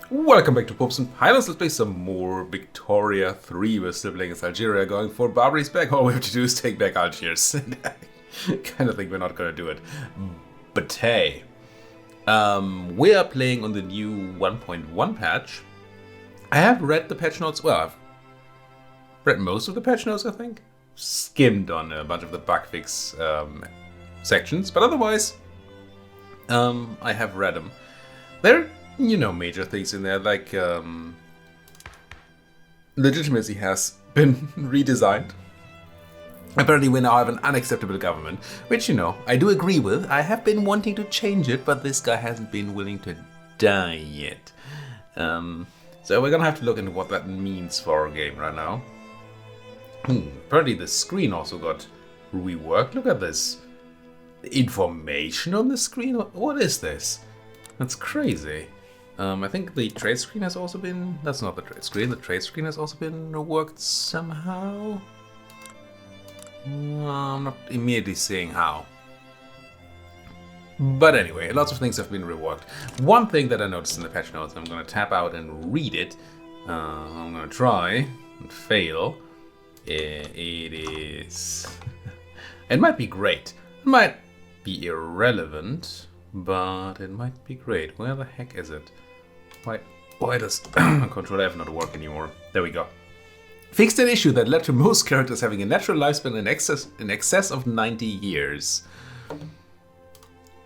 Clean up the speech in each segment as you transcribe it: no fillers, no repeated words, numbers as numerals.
Welcome back to Popes and Pilots. Let's play some more Victoria 3. We're still playing as Algeria, going for Barbary's back. All we have to do is take back Algiers. I kind of think we're not going to do it. But hey, we are playing on the new 1.1 patch. I have read the patch notes. Well, I've read most of the patch notes, I think. Skimmed on a bunch of the bug fix sections. But otherwise, I have read them. They're major things in there, like legitimacy has been redesigned. Apparently we now have an unacceptable government, which, I do agree with. I have been wanting to change it, but this guy hasn't been willing to die yet. So we're gonna have to look into what that means for our game right now. Apparently the screen also got reworked. Look at this. Information on the screen? What is this? That's crazy. I think the trade screen has also been... That's not the trade screen. The trade screen has also been reworked somehow. I'm not immediately seeing how. But anyway, lots of things have been reworked. One thing that I noticed in the patch notes, I'm going to tap out and read it. I'm going to try and fail. It is... It might be great. It might be irrelevant, but it might be great. Where the heck is it? Why does Control F not work anymore? There we go. Fixed an issue that led to most characters having a natural lifespan in excess of 90 years.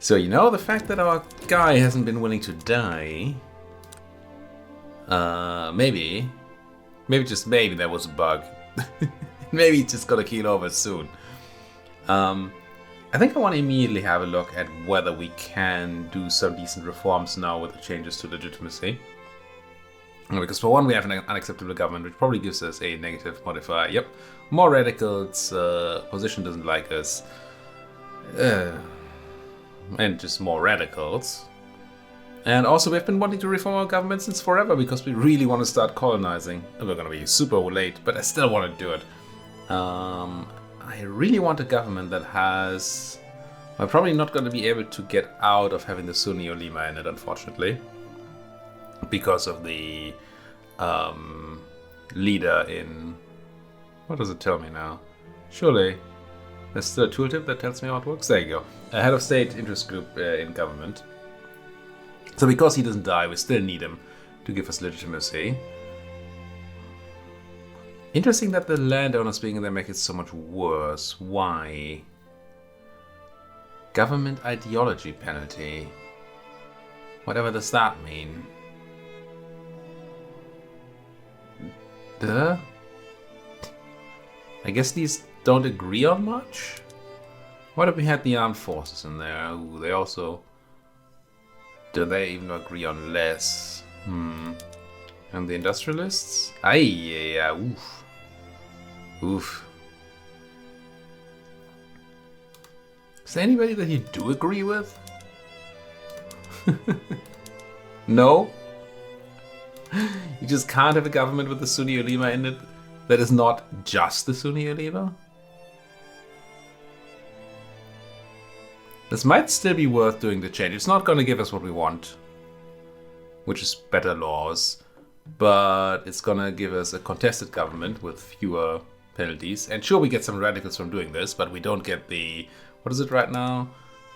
So, the fact that our guy hasn't been willing to die... maybe just maybe that was a bug. Maybe he's just gonna keel over soon. I think I want to immediately have a look at whether we can do some decent reforms now with the changes to legitimacy. Because for one, we have an unacceptable government, which probably gives us a negative modifier. Yep, more radicals, opposition doesn't like us, and just more radicals. And also, we've been wanting to reform our government since forever because we really want to start colonizing. We're going to be super late, but I still want to do it. I really want a government that has... I'm probably not going to be able to get out of having the Sunni ulema in it, unfortunately. Because of the leader in... What does it tell me now? Surely there's still a tooltip that tells me how it works. There you go. A head of state interest group in government. So because he doesn't die, we still need him to give us legitimacy. Interesting that the landowners being in there make it so much worse. Why? Government ideology penalty. Whatever does that mean? Duh? I guess these don't agree on much? What if we had the armed forces in there? Ooh, they also... Do they even agree on less? And the industrialists? Yeah, oof. Oof. Is there anybody that you do agree with? No? You just can't have a government with the Sunni ulema in it that is not just the Sunni ulema? This might still be worth doing the change. It's not going to give us what we want, which is better laws, but it's going to give us a contested government with fewer penalties. And sure, we get some radicals from doing this, but we don't get the... What is it right now?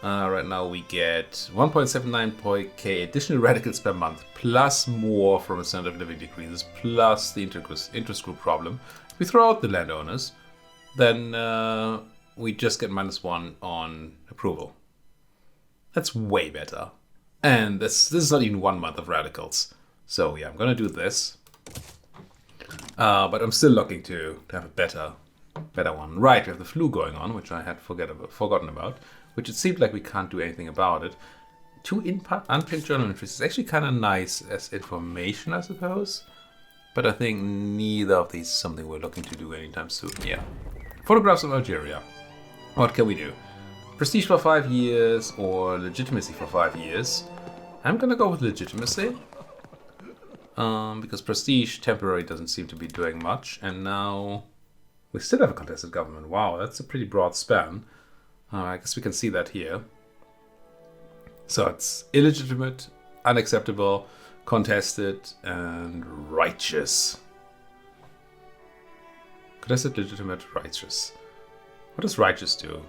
Right now we get 1.79k additional radicals per month, plus more from a standard of living decreases, plus the interest group problem. If we throw out the landowners, then we just get -1 on approval. That's way better. And this is not even 1 month of radicals. So yeah, I'm gonna do this. But I'm still looking to have a better one. Right, we have the flu going on, which I had forgotten about, which it seemed like we can't do anything about it. 2 unpicked journal entries is actually kind of nice as information, I suppose. But I think neither of these is something we're looking to do anytime soon. Yeah. Photographs of Algeria. What can we do? Prestige for 5 years or legitimacy for 5 years. I'm gonna go with legitimacy. Because prestige temporary doesn't seem to be doing much. And now we still have a contested government. Wow, that's a pretty broad span. I guess we can see that here. So it's illegitimate, unacceptable, Contested and righteous. Contested, legitimate, righteous. What does righteous do?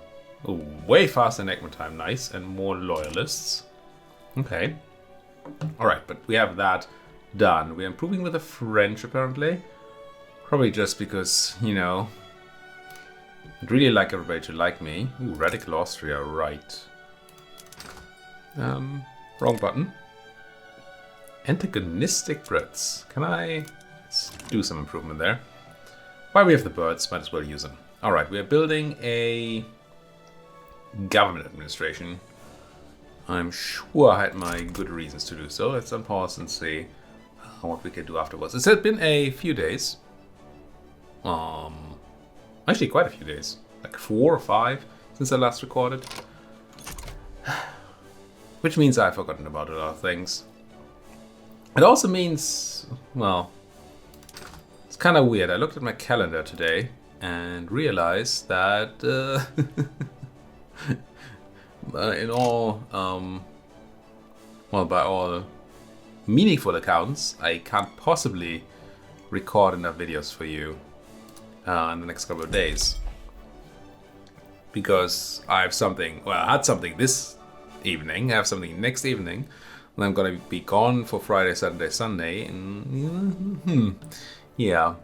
Oh, way faster enactment time, nice, and more loyalists. Okay. Alright, but we have that done. We're improving with the French, apparently. Probably just because, you know, I'd really like everybody to like me. Ooh, Radical Austria, right. Wrong button. Antagonistic Brits. Can I do some improvement there? While we have the birds, might as well use them. Alright, we are building a government administration. I'm sure I had my good reasons to do so. Let's unpause and see what we can do afterwards. It's been a few days. Actually quite a few days. Like 4 or 5 since I last recorded. Which means I've forgotten about a lot of things. It also means, well, it's kind of weird. I looked at my calendar today and realized that in all, well, by all meaningful accounts, I can't possibly record enough videos for you in the next couple of days. Because I have something, well, I had something this evening, I have something next evening, and I'm gonna be gone for Friday, Saturday, Sunday, and yeah.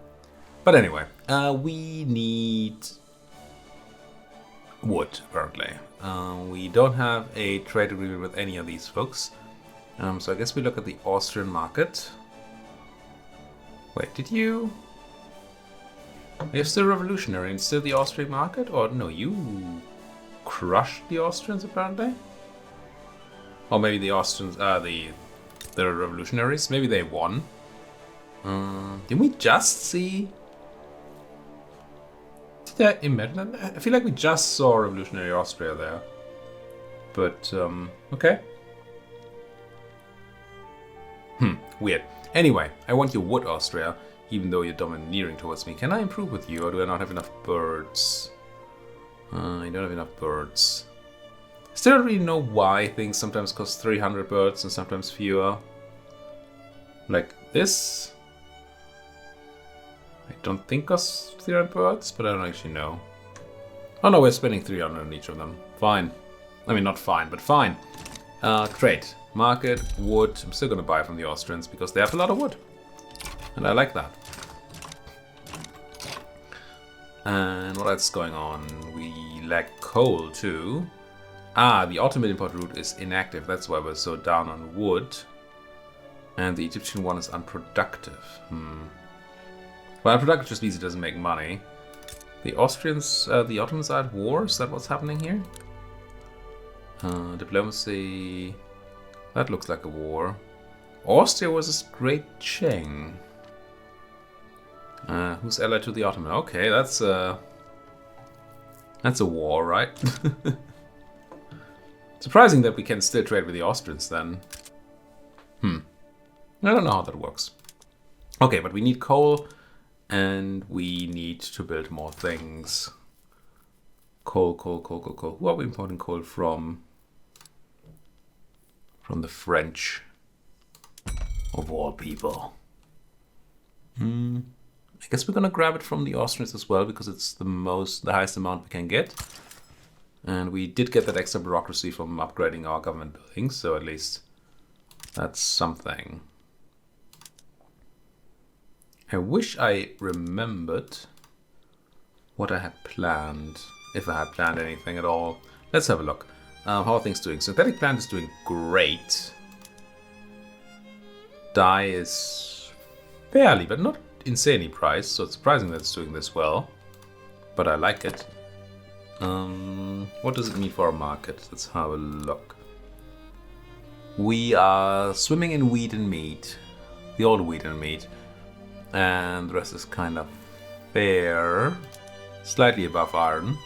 But anyway, we need wood, apparently. We don't have a trade agreement with any of these folks. So I guess we look at the Austrian market. Wait, did you... Are you still revolutionary and still the Austrian market? Or no, you crushed the Austrians, apparently? Or maybe the Austrians are the revolutionaries. Maybe they won. Didn't we just see... Did I imagine that? I feel like we just saw revolutionary Austria there. But, okay. Weird. Anyway, I want your wood, Austria, even though you're domineering towards me. Can I improve with you, or do I not have enough birds? I don't have enough birds. Still don't really know why things sometimes cost 300 birds and sometimes fewer. Like this. I don't think costs 300 birds, but I don't actually know. Oh no, we're spending 300 on each of them. Fine. I mean, not fine, but fine. Trade. Market, wood. I'm still gonna buy from the Austrians because they have a lot of wood. And I like that. And what else is going on? We lack coal too. Ah, the Ottoman import route is inactive. That's why we're so down on wood. And the Egyptian one is unproductive. Well, unproductive just means it doesn't make money. The Austrians, the Ottomans are at war. Is that what's happening here? Diplomacy. That looks like a war. Austria was a great Cheng. Who's allied to the Ottoman? Okay, that's a war, right? Surprising that we can still trade with the Austrians then. I don't know how that works. Okay, but we need coal and we need to build more things. Coal. Who are we importing coal from? From the French. Of all people. I guess we're gonna grab it from the Austrians as well because it's the highest amount we can get. And we did get that extra bureaucracy from upgrading our government buildings, so at least that's something. I wish I remembered what I had planned, if I had planned anything at all. Let's have a look. How are things doing? Synthetic plant is doing great. Dye is fairly, but not insanely priced, so it's surprising that it's doing this well. But I like it. What does it mean for our market? Let's have a look. We are swimming in wheat and meat. The old wheat and meat. And the rest is kind of fair. Slightly above iron.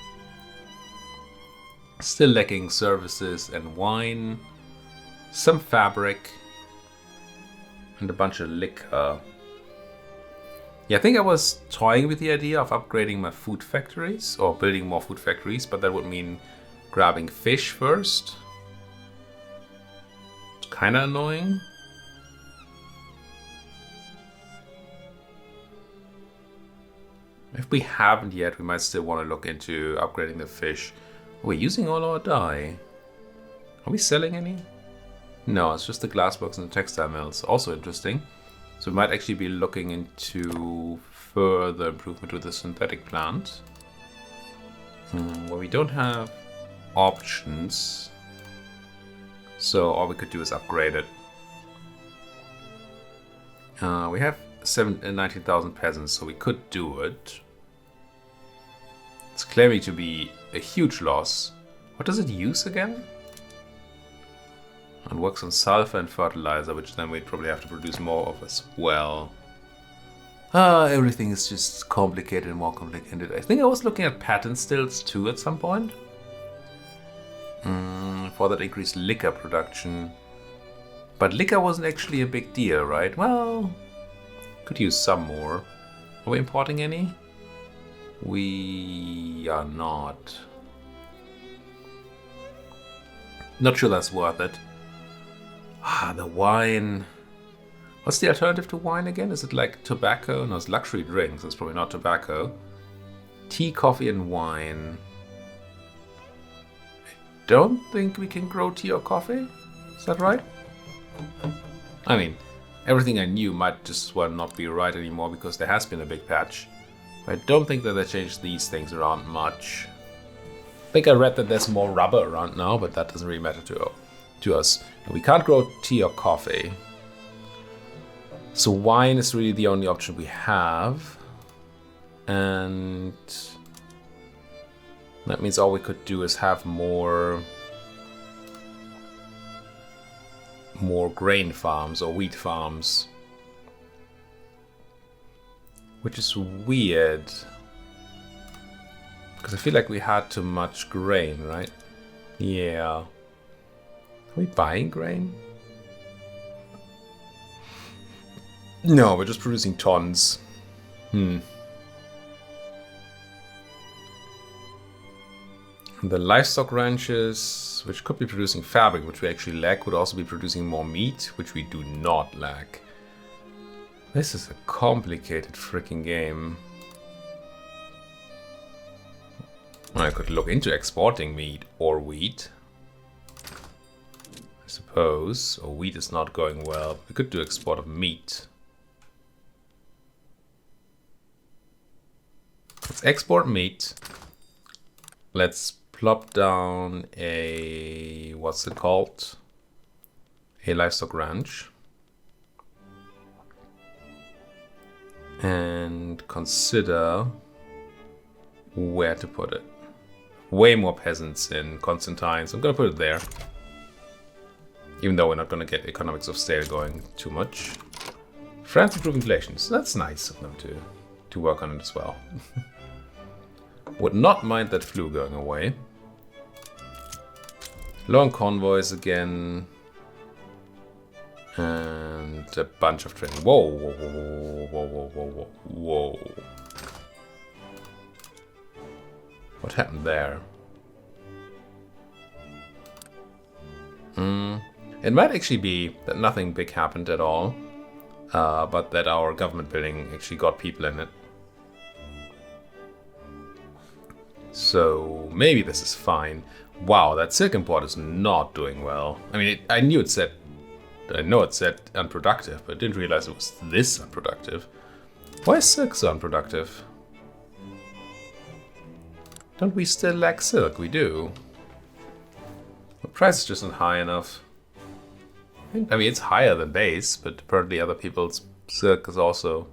Still lacking services and wine. Some fabric. And a bunch of liquor. Yeah, I think I was toying with the idea of upgrading my food factories. Or building more food factories. But that would mean grabbing fish first. It's kind of annoying. If we haven't yet, we might still want to look into upgrading the fish. Are we using all our dye? Are we selling any? No, it's just the glass box and the textile mills. Also interesting. So we might actually be looking into further improvement with the synthetic plant. Well, we don't have options. So all we could do is upgrade it. We have 19,000 peasants, so we could do it. It's claiming to be a huge loss. What does it use again? It works on sulfur and fertilizer, which then we'd probably have to produce more of as well. Everything is just complicated and more complicated. I think I was looking at patent stills too at some point. For that increased liquor production. But liquor wasn't actually a big deal, right? Well, could use some more. Are we importing any? We are not. Not sure that's worth it. The wine. What's the alternative to wine again? Is it like tobacco? No, it's luxury drinks. It's probably not tobacco. Tea, coffee, and wine. I don't think we can grow tea or coffee. Is that right? I mean, everything I knew might just well not be right anymore because there has been a big patch. But I don't think that they changed these things around much. I think I read that there's more rubber around now, but that doesn't really matter to us. And we can't grow tea or coffee. So wine is really the only option we have. And that means all we could do is have more grain farms or wheat farms. Which is weird. Because I feel like we had too much grain, right? Yeah. Are we buying grain? No, we're just producing tons. The livestock ranches, which could be producing fabric, which we actually lack, would also be producing more meat, which we do not lack. This is a complicated freaking game. I could look into exporting meat or wheat. I suppose. Or wheat is not going well. We could do export of meat. Let's export meat. Let's plop down a, what's it called? A livestock ranch. And consider where to put it. Way more peasants in Constantine, so I'm gonna put it there. Even though we're not gonna get economics of scale going too much. France improve inflation, so that's nice of them to work on it as well. Would not mind that flu going away. Long convoys again. And a bunch of training. Whoa, whoa, whoa, whoa, whoa, whoa, whoa, whoa. What happened there? It might actually be that nothing big happened at all. But that our government building actually got people in it. So maybe this is fine. Wow, that silk import is not doing well. I mean, I know it said unproductive, but I didn't realize it was this unproductive. Why is silk so unproductive? Don't we still lack silk? We do. The price just isn't high enough. I mean, it's higher than base, but apparently other people's silk is also...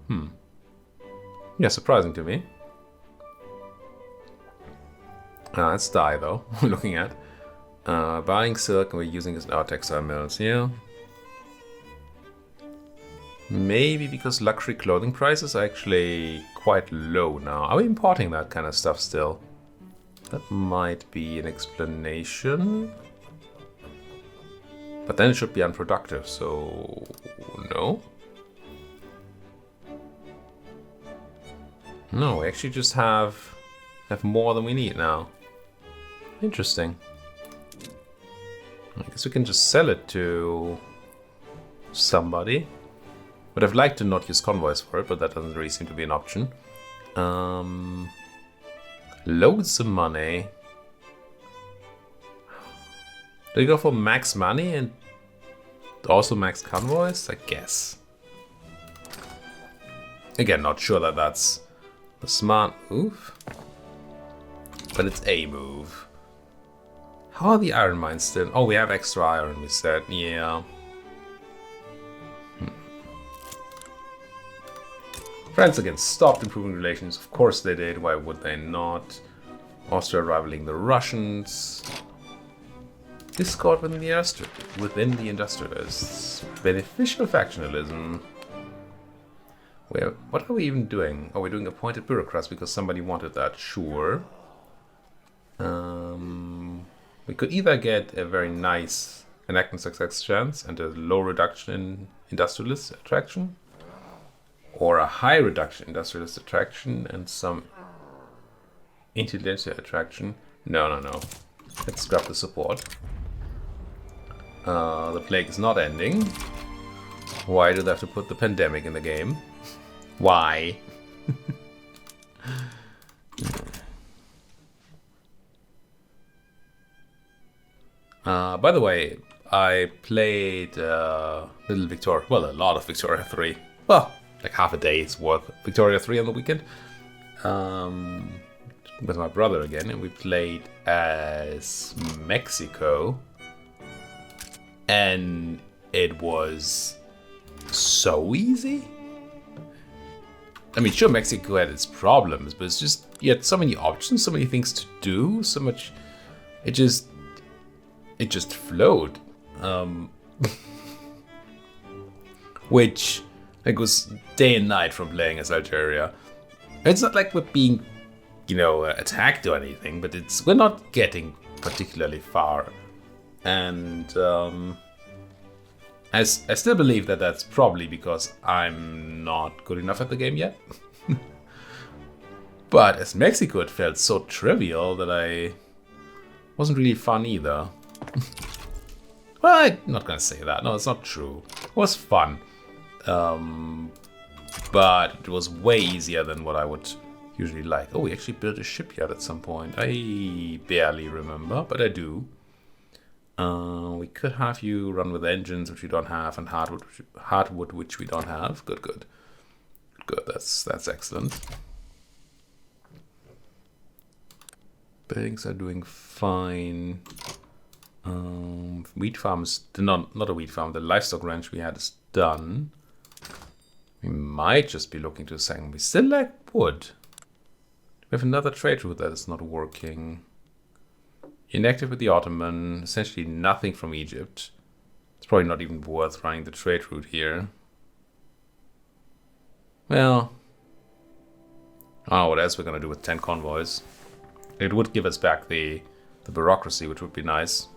Yeah, surprising to me. It's dye, though, we're looking at. Buying silk and we're using it in our textile mills, yeah. Maybe because luxury clothing prices are actually quite low now. Are we importing that kind of stuff still? That might be an explanation. But then it should be unproductive, so... no? No, we actually just have more than we need now. Interesting. I guess we can just sell it to somebody. But I'd like to not use convoys for it, but that doesn't really seem to be an option. Loads of money. Do you go for max money and also max convoys? I guess. Again, not sure that that's the smart move. But it's a move. How are the iron mines still? Oh, we have extra iron, we said. Yeah. France again stopped improving relations. Of course they did. Why would they not? Austria rivaling the Russians. Discord within the industrialists. Beneficial factionalism. What are we even doing? Oh, we're doing appointed bureaucrats because somebody wanted that. Sure. We could either get a very nice enactment success chance and a low reduction in industrialist attraction, or a high reduction in industrialist attraction and some intelligentsia attraction. No. Let's scrap the support. The plague is not ending. Why do they have to put the pandemic in the game? Why? By the way, I played Little Victoria, well, a lot of Victoria 3. Well, like half a day's worth of Victoria 3 on the weekend. With my brother again, and we played as Mexico. And it was so easy. I mean, sure, Mexico had its problems, but it's just, you had so many options, so many things to do, so much, it just flowed. Which, like, was day and night from playing as Algeria. It's not like we're being, attacked or anything, but we're not getting particularly far. And I still believe that that's probably because I'm not good enough at the game yet. But as Mexico, it felt so trivial that I wasn't really fun either. Well, I'm not gonna say that. No, it's not true. It was fun. But it was way easier than what I would usually like. Oh, we actually built a shipyard at some point. I barely remember, but I do. We could have you run with engines, which we don't have, and hardwood, which we don't have. Good. That's excellent. Buildings are doing fine. Wheat farms, not a wheat farm. The livestock ranch we had is done. We might just be looking to sell. We still lack wood. We have another trade route that is not working. Inactive with the Ottoman, essentially nothing from Egypt. It's probably not even worth running the trade route here. Well, I don't know what else we're going to do with 10 convoys. It would give us back the bureaucracy, which would be nice.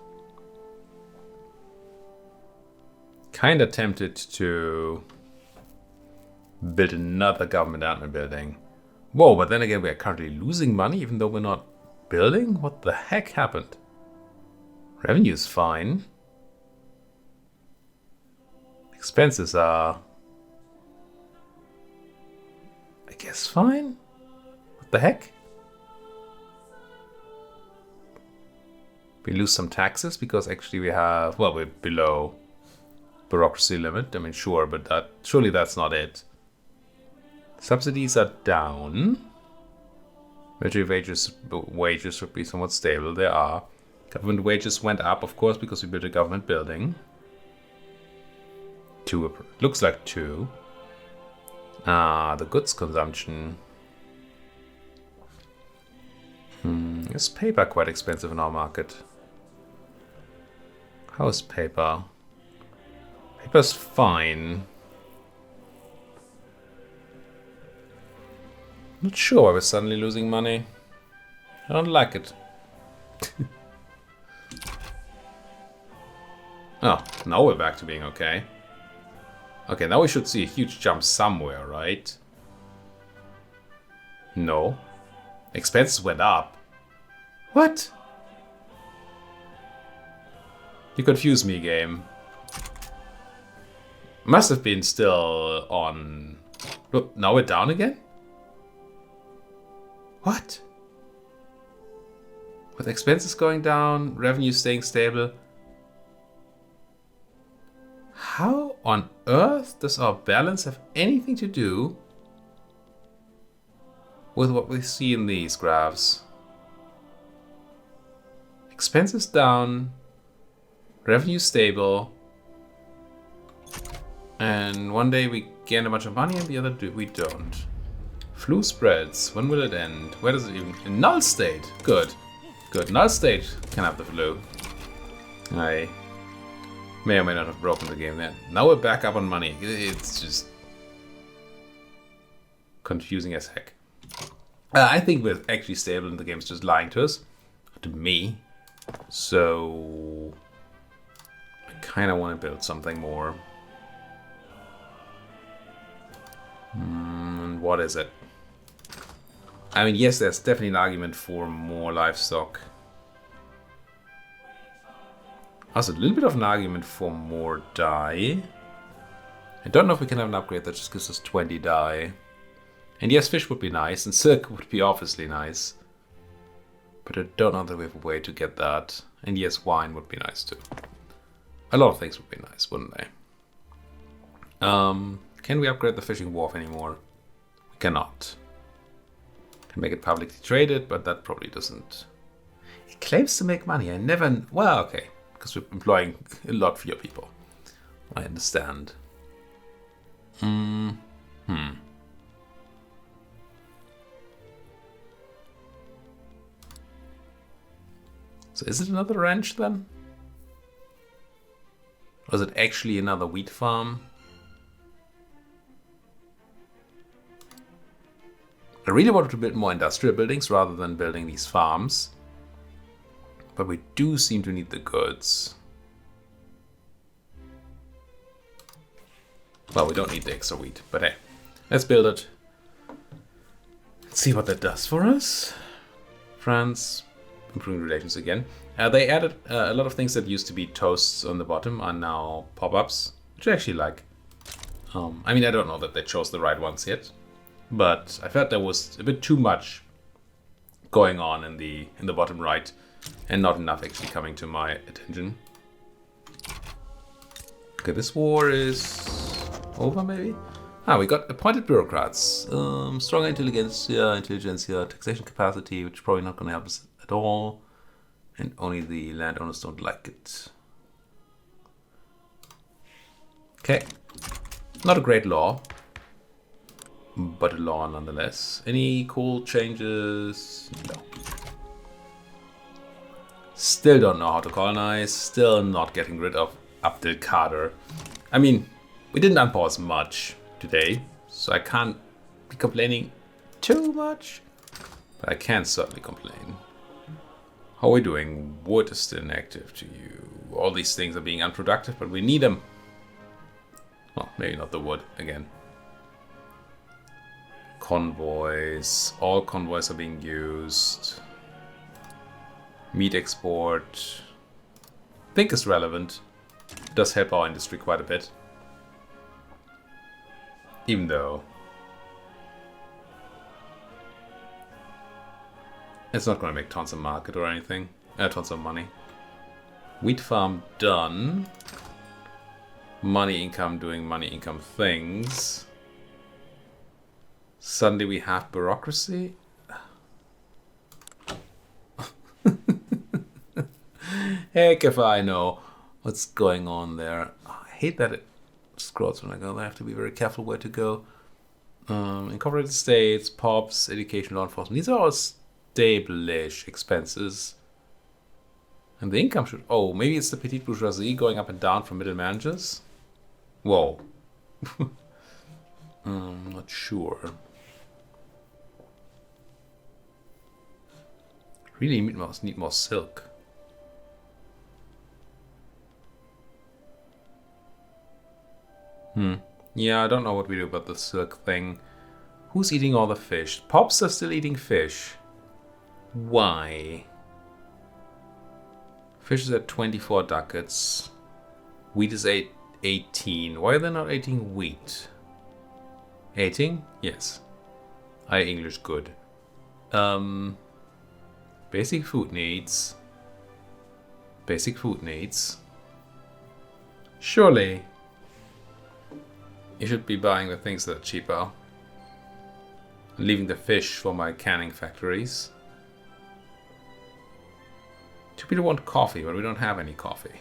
Kinda tempted to build another government admin building. Whoa, but then again, we are currently losing money even though we're not building? What the heck happened? Revenue's fine. Expenses are, I guess, fine? What the heck? We lose some taxes because actually we have, well, we're below bureaucracy limit. I mean, sure, but surely that's not it. Subsidies are down. Military wages should be somewhat stable. They are. Government wages went up, of course, because we built a government building. Looks like 2. The goods consumption. Is paper quite expensive in our market? How is paper? Paper's fine. Not sure why we're suddenly losing money. I don't like it. Oh, now we're back to being okay. Okay, now we should see a huge jump somewhere, right? No. Expenses went up. What? You confuse me, game. Must have been still on... Look, now we're down again? What? With expenses going down, revenue staying stable. How on earth does our balance have anything to do with what we see in these graphs? Expenses down, revenue stable, and one day we gain a bunch of money and the other we don't. Flu spreads, when will it end? Where does it even... In null state! Good. Good, null state can have the flu. I may or may not have broken the game then. Now we're back up on money. It's just confusing as heck. I think we're actually stable and the game's just lying to us. To me. So I kind of want to build something more. What is it? I mean, yes, there's definitely an argument for more livestock. Also, a little bit of an argument for more dye. I don't know if we can have an upgrade that just gives us 20 dye. And yes, fish would be nice, and silk would be obviously nice. But I don't know that we have a way to get that. And yes, wine would be nice too. A lot of things would be nice, wouldn't they? Can we upgrade the fishing wharf anymore? We cannot. Can make it publicly traded, but that probably doesn't. It claims to make money. I never... Well, okay. Because we're employing a lot fewer people. I understand. So is it another ranch then? Or is it actually another wheat farm? I really wanted to build more industrial buildings rather than building these farms. But we do seem to need the goods. Well, we don't need the extra wheat, but hey, let's build it. Let's see what that does for us. France, improving relations again. They added a lot of things that used to be toasts on the bottom are now pop-ups, which I actually like. I mean, I don't know that they chose the right ones yet. But I felt there was a bit too much going on in the bottom right, and not enough actually coming to my attention. Okay, this war is over maybe? Ah, we got appointed bureaucrats. Stronger intelligentsia, taxation capacity, which is probably not going to help us at all. And only the landowners don't like it. Okay. Not a great law. But a law nonetheless. Any cool changes? No. Still don't know how to colonize. Still not getting rid of Abdelkader. I mean, we didn't unpause much today, so I can't be complaining too much. But I can certainly complain. How are we doing? Wood is still inactive to you. All these things are being unproductive, but we need them. Well, maybe not the wood again. Convoys. All convoys are being used. Meat export. I think is relevant. It does help our industry quite a bit. Even though it's not going to make tons of market or anything. Tons of money. Wheat farm done. Money income doing money income things. Suddenly we have bureaucracy. Heck if I know what's going on there. I hate that it scrolls when I go. I have to be very careful where to go. Incorporated states, POPs, education, law enforcement. These are all stable-ish expenses. And the income should... Oh, maybe it's the petite bourgeoisie going up and down from middle managers? Whoa. Not sure. Really need more silk. Yeah, I don't know what we do about the silk thing. Who's eating all the fish? Pops are still eating fish. Why? Fish is at 24 ducats. Wheat is 18. Why are they not eating wheat? 18? Yes. I English good. Basic food needs. Basic food needs. Surely you should be buying the things that are cheaper. Leaving the fish for my canning factories. Two people want coffee, but we don't have any coffee.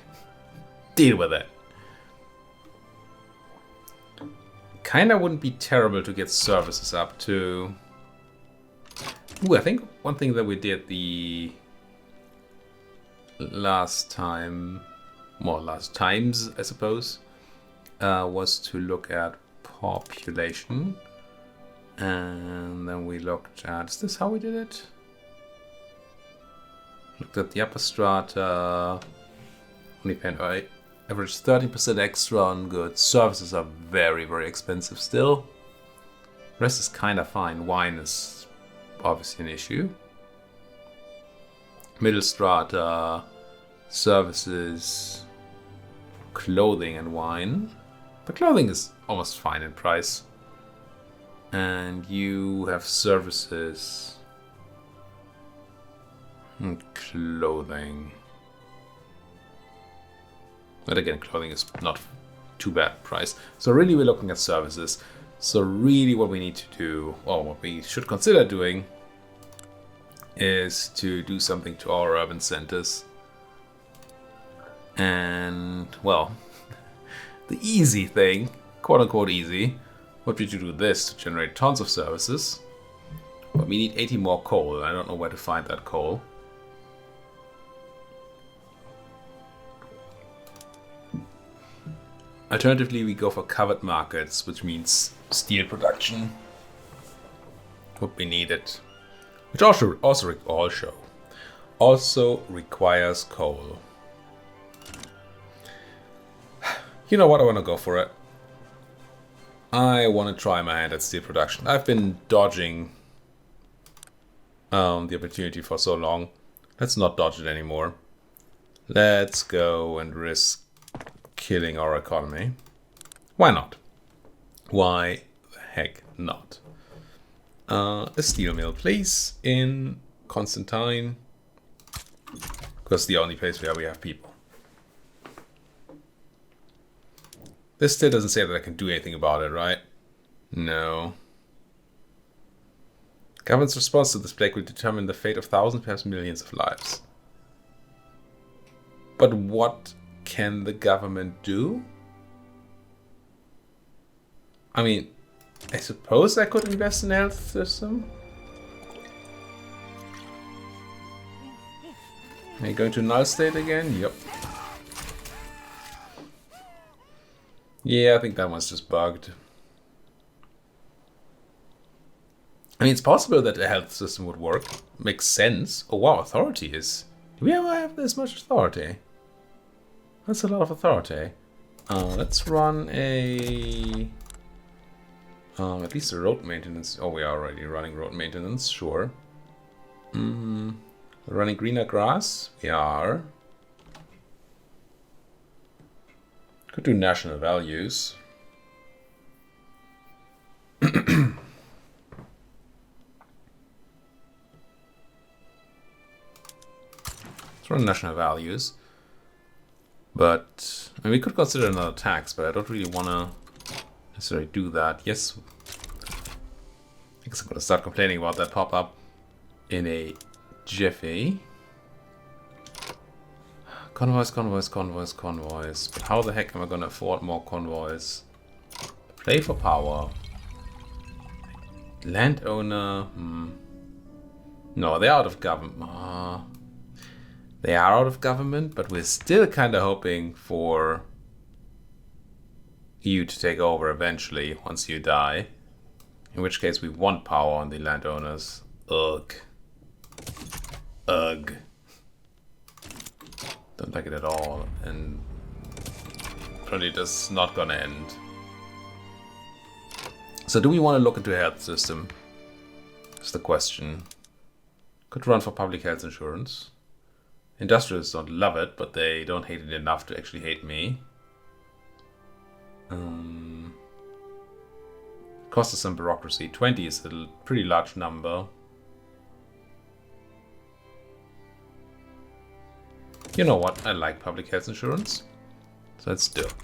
Deal with it. Kinda wouldn't be terrible to get services up to... Ooh, I think one thing that we did the last time, more last times, I suppose, was to look at population. And then we looked at, is this how we did it? Looked at the upper strata, only paying average 13% extra on goods. Services are very, very expensive still. The rest is kind of fine. Wine is obviously an issue. Middle strata, services, clothing and wine. But clothing is almost fine in price. And you have services and clothing. But again, clothing is not too bad price. So really we're looking at services. So really what we need to do, or what we should consider doing, is to do something to our urban centers. And, well, the easy thing, quote unquote easy, would be to do this to generate tons of services. But we need 80 more coal. I don't know where to find that coal. Alternatively, we go for covered markets, which means steel production would be needed, which also requires coal. You know what? I want to go for it. I want to try my hand at steel production. I've been dodging the opportunity for so long. Let's not dodge it anymore. Let's go and risk killing our economy. Why not? Why the heck not? A steel mill, please, in Constantine. Because the only place where we have people. This still doesn't say that I can do anything about it, right? No. Government's response to this plague will determine the fate of thousands, perhaps millions of lives. But what can the government do? I mean, I suppose I could invest in a health system. Are you going to null state again? Yep. Yeah, I think that one's just bugged. I mean, it's possible that a health system would work. Makes sense. Oh wow, authority is... Do we ever have this much authority? That's a lot of authority. Let's run a... at least a road maintenance. Oh, we are already running road maintenance, sure. We're running greener grass. We are. Could do national values. Let's run national values. But I mean, we could consider another tax, but I don't really want to necessarily do that. Yes, I guess I'm going to start complaining about that pop-up in a jiffy. Convoys, convoys, convoys, convoys. But how the heck am I going to afford more convoys? Play for power. Landowner. No, they're out of government. They are out of government, but we're still kind of hoping for you to take over eventually once you die. In which case we want power on the landowners. Ugh. Ugh. Don't like it at all. And probably just not gonna end. So do we want to look into a health system? That's the question. Could run for public health insurance. Industrialists don't love it, but they don't hate it enough to actually hate me. Cost us some bureaucracy. 20 is a pretty large number. You know what? I like public health insurance. So let's do it.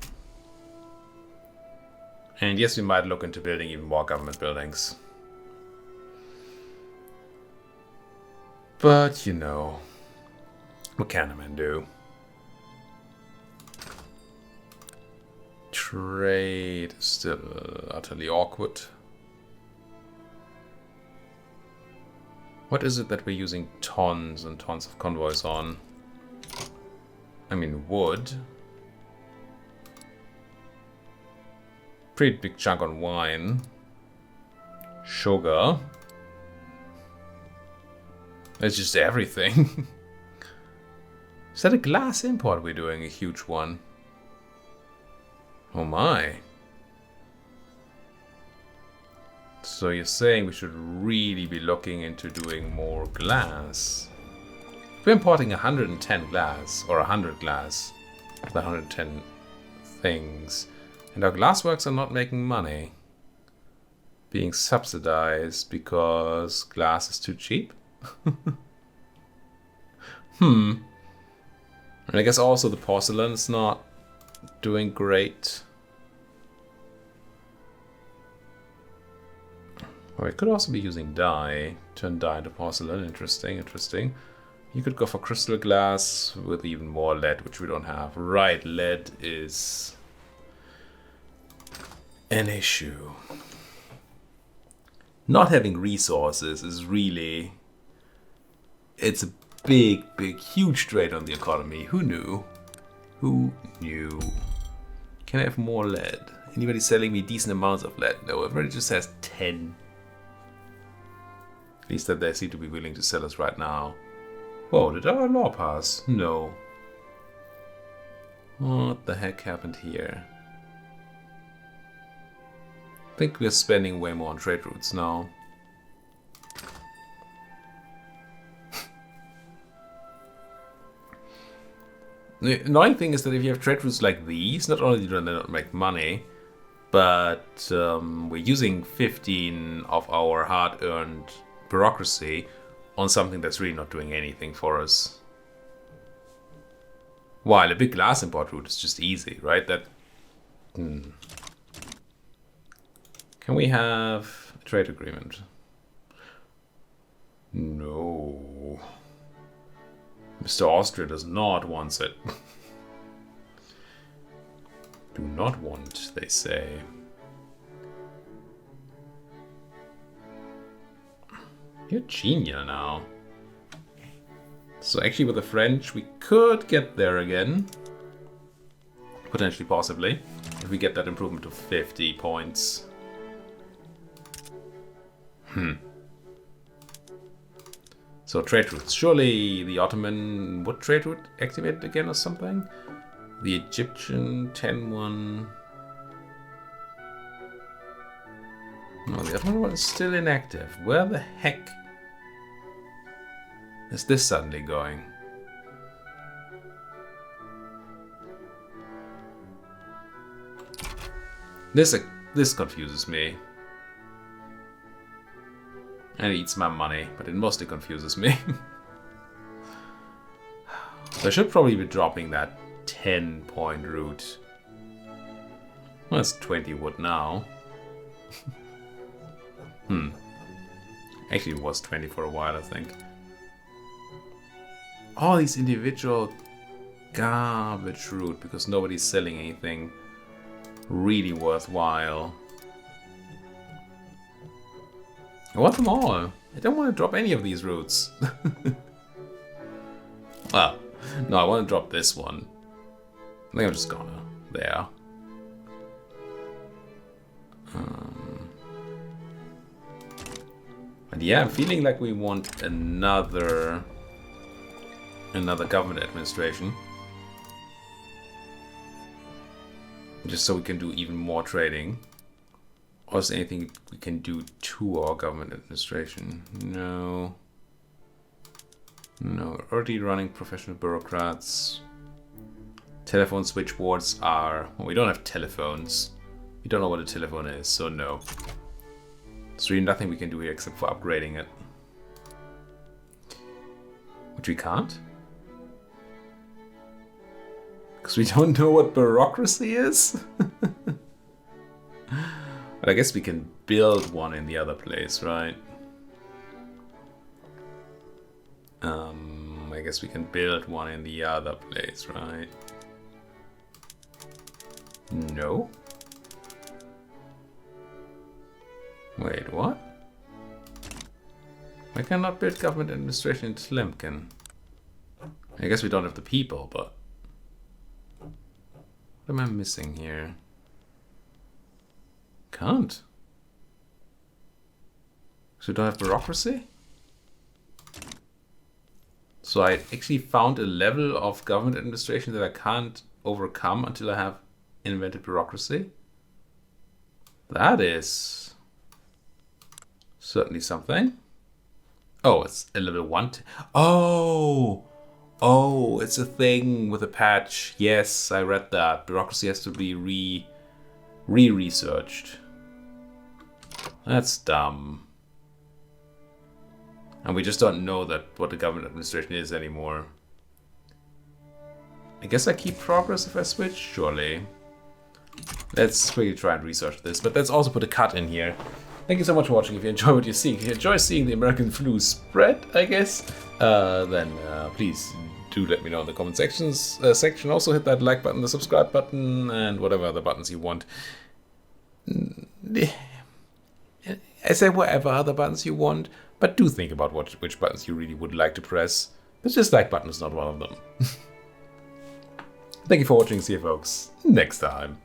And yes, we might look into building even more government buildings. But, you know, what can a man do? Trade is still utterly awkward. What is it that we're using tons and tons of convoys on? I mean, wood. Pretty big chunk on wine. Sugar. It's just everything. Is that a glass import we're doing? A huge one. Oh my. So you're saying we should really be looking into doing more glass. We're importing 110 glass, or 100 glass. The 110 things. And our glassworks are not making money. Being subsidized because glass is too cheap? And I guess also the porcelain's not doing great. Or it could also be using dye. Turn dye into porcelain. Interesting, interesting. You could go for crystal glass with even more lead, which we don't have. Right, lead is an issue. Not having resources is really... It's a big, huge drain on the economy. Who knew? Who knew? Can I have more lead? Anybody selling me decent amounts of lead? No, everybody just has 10. At least that they seem to be willing to sell us right now. Whoa, did our law pass? No. What the heck happened here? I think we're spending way more on trade routes now. The annoying thing is that if you have trade routes like these, not only do they not make money, but we're using 15 of our hard-earned bureaucracy on something that's really not doing anything for us. While a big glass import route is just easy, right? That. Can we have a trade agreement? No. Mr. Austria does not want it. Do not want, they say. You're genial now. So actually with the French, we could get there again. Potentially, possibly. If we get that improvement to 50 points. So trade routes. Surely the Ottoman would trade route activate again or something? The Egyptian 10-1. No, the Ottoman one is still inactive. Where the heck is this suddenly going? This confuses me. And it eats my money, but it mostly confuses me. So I should probably be dropping that 10-point route. Well, it's 20 wood now. Actually, it was 20 for a while, I think. All these individual garbage route because nobody's selling anything really worthwhile. I want them all. I don't want to drop any of these routes. Well, no, I want to drop this one. I think I'm just gonna. There. But yeah, I'm feeling like we want another government administration. Just so we can do even more trading. Or is there anything we can do to our government administration? No. No, we're already running professional bureaucrats. Telephone switchboards are... Well, we don't have telephones. We don't know what a telephone is, so no. There's really nothing we can do here except for upgrading it. Which we can't? Because we don't know what bureaucracy is. But I guess we can build one in the other place, right? I guess we can build one in the other place, right? No? Wait, what? I cannot build government administration in Tlemcen. I guess we don't have the people, but... What am I missing here? Can't. So we don't have bureaucracy? So I actually found a level of government administration that I can't overcome until I have invented bureaucracy. That is certainly something. Oh, it's a level 1. Oh! Oh, it's a thing with a patch. Yes, I read that. Bureaucracy has to be re-researched. That's dumb. And we just don't know that what the government administration is anymore. I guess I keep progress if I switch, surely. Let's quickly try and research this, but let's also put a cut in here. Thank you so much for watching. If you enjoy what you see, if you enjoy seeing the American flu spread, I guess, then please do let me know in the comment section. Also hit that like button, the subscribe button, and whatever other buttons you want. I say whatever other buttons you want, but do think about which buttons you really would like to press. The dislike button is not one of them. Thank you for watching. See you folks next time.